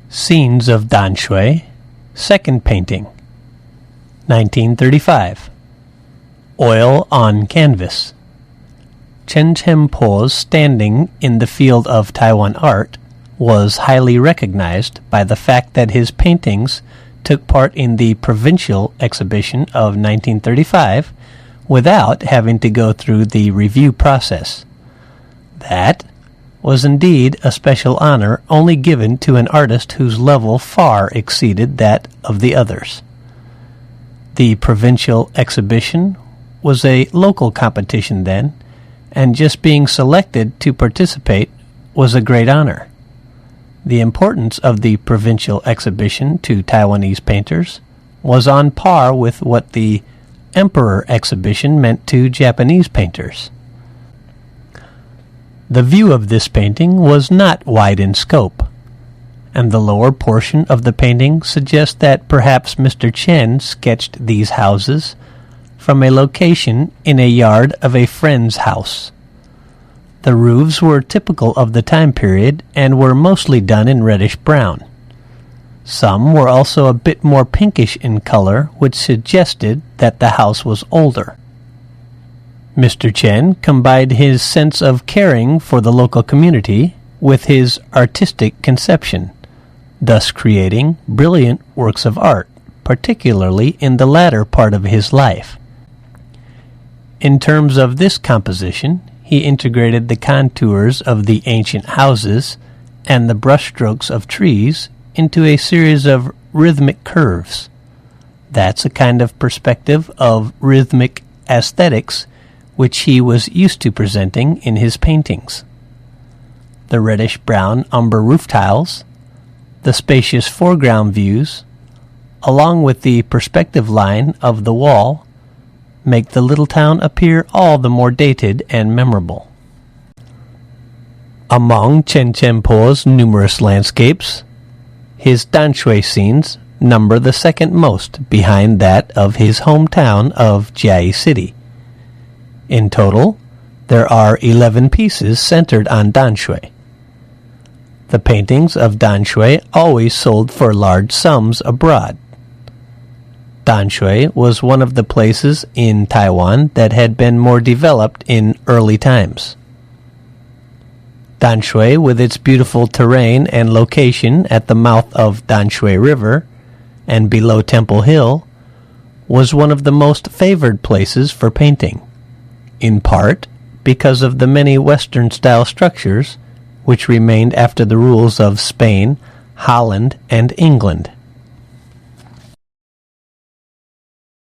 Scenes of Danshui, second painting, 1935. Oil on canvas. Cheng-po's standing in the field of Taiwan art was highly recognized by the fact that his paintings took part in the Provincial Exhibition of 1935 without having to go through the review process. That was indeed a special honor only given to an artist whose level far exceeded that of the others. The Provincial Exhibition was a local competition then, and just being selected to participate was a great honor. The importance of the Provincial Exhibition to Taiwanese painters was on par with what the Emperor Exhibition meant to Japanese painters. The view of this painting was not wide in scope, and the lower portion of the painting suggests that perhaps Mr. Chen sketched these houses from a location in a yard of a friend's house. The roofs were typical of the time period and were mostly done in reddish-brown. Some were also a bit more pinkish in color, which suggested that the house was older. Mr. Chen combined his sense of caring for the local community with his artistic conception, thus creating brilliant works of art, particularly in the latter part of his life. In terms of this composition, he integrated the contours of the ancient houses and the brushstrokes of trees into a series of rhythmic curves. That's a kind of perspective of rhythmic aesthetics which he was used to presenting in his paintings. The reddish-brown umber roof tiles, the spacious foreground views, along with the perspective line of the wall, make the little town appear all the more dated and memorable. Among cheng-po's numerous landscapes, his Danshui scenes number the second most behind that of his hometown of Jiayi City. In total, there are 11 pieces centered on Danshui. The paintings of Danshui always sold for large sums abroad. Danshui was one of the places in Taiwan that had been more developed in early times. Danshui, with its beautiful terrain and location at the mouth of Danshui River and below Temple Hill, was one of the most favored places for painting, in part because of the many Western-style structures which remained after the rules of Spain, Holland, and England.